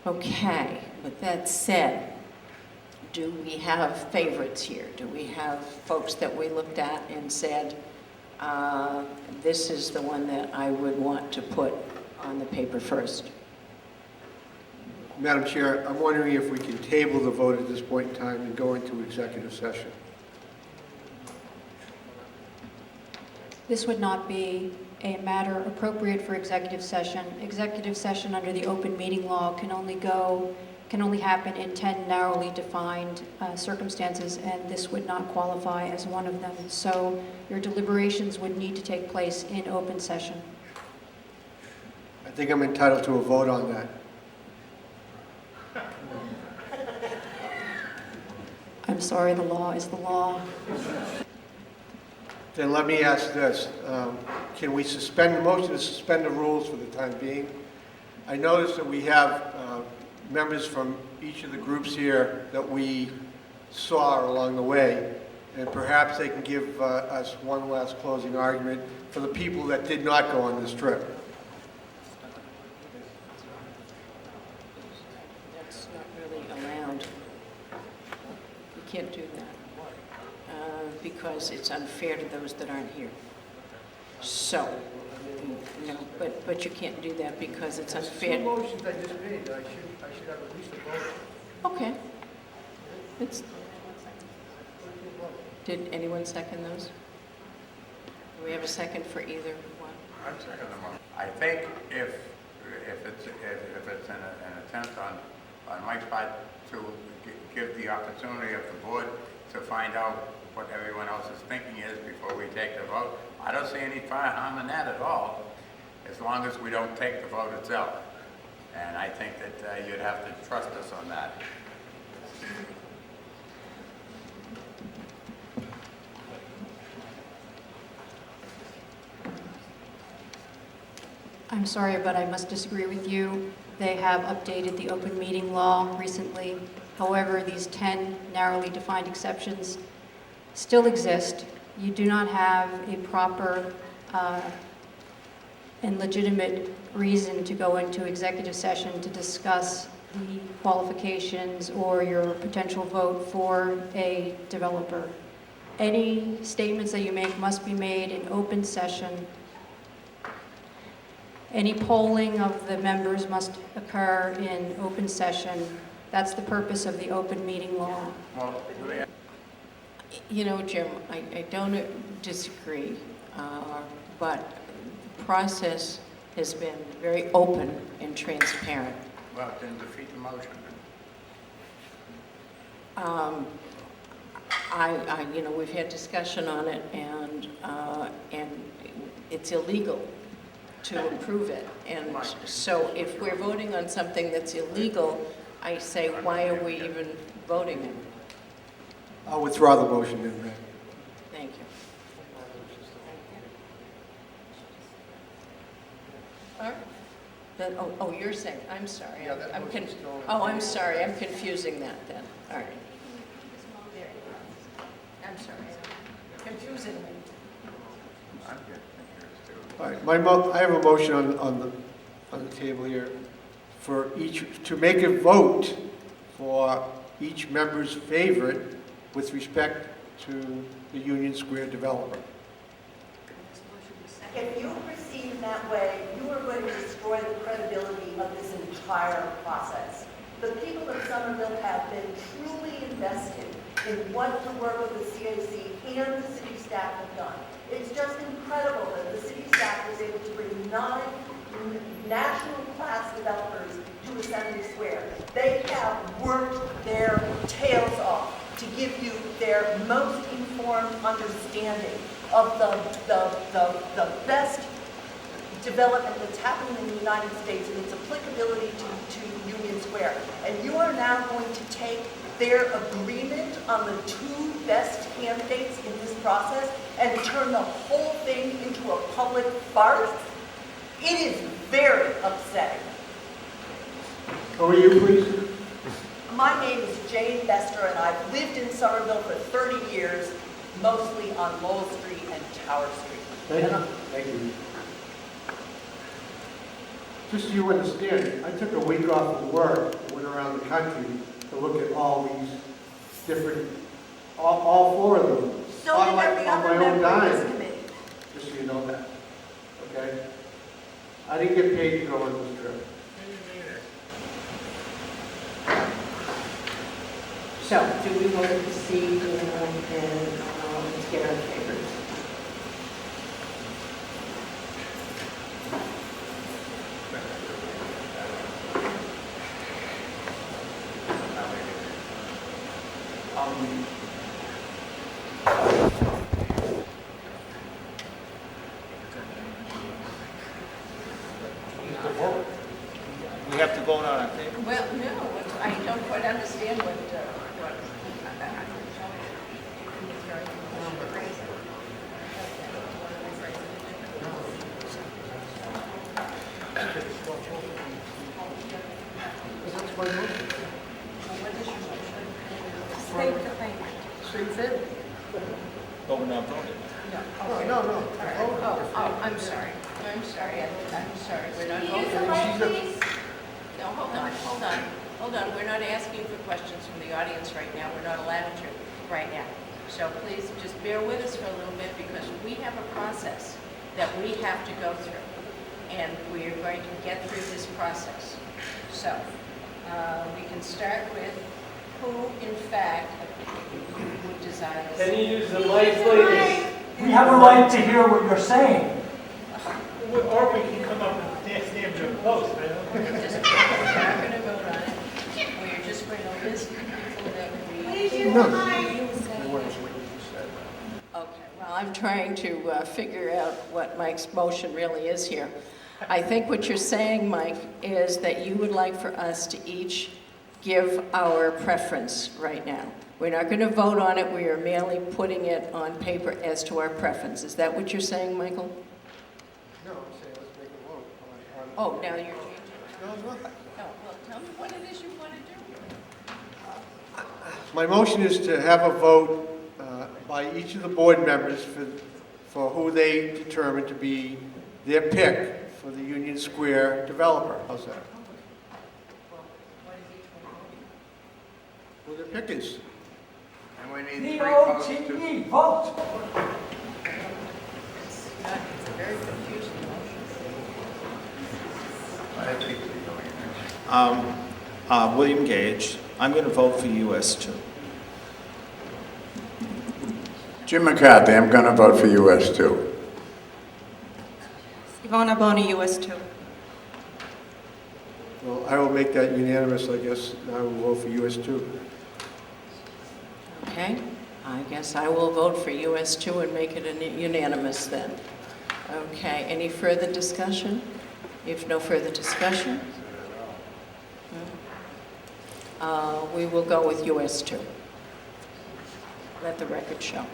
Okay, with that said, do we have favorites here? Do we have folks that we looked at and said, this is the one that I would want to put on the paper first? Madam Chair, I'm wondering if we can table the vote at this point in time and go into executive session. This would not be a matter appropriate for executive session. Executive session under the open meeting law can only happen in 10 narrowly defined circumstances, and this would not qualify as one of them. So your deliberations would need to take place in open session. I think I'm entitled to a vote on that. I'm sorry, the law is the law. Then let me ask this. Can we suspend the motion to suspend the rules for the time being? I noticed that we have members from each of the groups here that we saw along the way, and perhaps they can give us one last closing argument for the people that did not go on this trip. That's not really allowed. You can't do that because it's unfair to those that aren't here. So, no, but you can't do that because it's unfair. Two motions I just made. I should have at least a vote. Okay. Did anyone second those? Do we have a second for either one? I'm second the motion. I think if it's an attempt on Mike's part to give the opportunity of the board to find out what everyone else's thinking is before we take the vote, I don't see any harm in that at all, as long as we don't take the vote itself. And I think that you'd have to trust us on that. I'm sorry, but I must disagree with you. They have updated the open meeting law recently. However, these 10 narrowly defined exceptions still exist. You do not have a proper and legitimate reason to go into executive session to discuss the qualifications or your potential vote for a developer. Any statements that you make must be made in open session. Any polling of the members must occur in open session. That's the purpose of the open meeting law. Well, You know, Jim, I don't disagree, but the process has been very open and transparent. well, then defeat the motion. You know, we've had discussion on it, and it's illegal to approve it. And so if we're voting on something that's illegal, I say, why are we even voting it? I'll withdraw the motion then, ma'am. Thank you. All right. Then, oh, you're saying, I'm sorry. Yeah, that motion's still- I'm sorry, I'm confusing that then. All right. I'm sorry. Confusing me. I'm good. All right, I have a motion on the table here for each, to make a vote for each member's favorite with respect to the Union Square developer. If you proceed in that way, you are going to destroy the credibility of this entire process. The people of Somerville have been truly invested in what the work of the CAC and the city staff have done. It's just incredible that the city staff was able to bring 9 national class developers to Assembly Square. They have worked their tails off to give you their most informed understanding of the best development that's happening in the United States and its applicability to Union Square. And you are now going to take their agreement on the 2 best candidates in this process and turn the whole thing into a public farce? It is very upsetting. Who are you, please? My name is Jane Bester, and I've lived in Somerville for 30 years, mostly on Lowell Street and Tower Street. Thank you. Thank you. just so you understand, I took a week off of work, and went around the country to look at all these different, all four of them. So on did my- every on other my own member of this dime. committee. Just so you know that, okay? I didn't get paid to go on this trip. So, do we want to proceed and let's get our papers? We have to vote on it. Well, no, I don't quite understand what. But we're not voting. Oh, I'm sorry. I'm sorry. We're not voting. No, hold on. We're not asking for questions from the audience right now. We're not allowed to right now. So please just bear with us for a little bit because we have a process that we have to go through. And we are going to get through this process. So we can start with who, in fact, would desire this. Can you use the mic, please? We have a right to hear what you're saying. Or we can come up and stand to a post, I don't know. We're not going to vote on it. We're just going to list the people that we... Okay, well, I'm trying to figure out what Mike's motion really is here. I think what you're saying, Mike, is that you would like for us to each give our preference right now. We're not going to vote on it, we are merely putting it on paper as to our preference. Is that what you're saying, Michael? No, I'm saying let's make a vote on. Oh, now you're changing it. No, I'm not. No, well, tell me what it is you want to do. My motion is to have a vote by each of the board members for who they determine to be their pick for the Union Square developer. How's that? Who their pick is. And we need 3 votes to... V-O-T-E, vote. It's a very confusing motion. William Gage. I'm going to vote for US2. Jim McCarthy, I'm going to vote for US2. Ivana Boni, US2. Well, I will make that unanimous, I guess. I will vote for US2. Okay, I guess I will vote for US2 and make it unanimous then. Okay, any further discussion? If no further discussion, we will go with US2. Let the record show.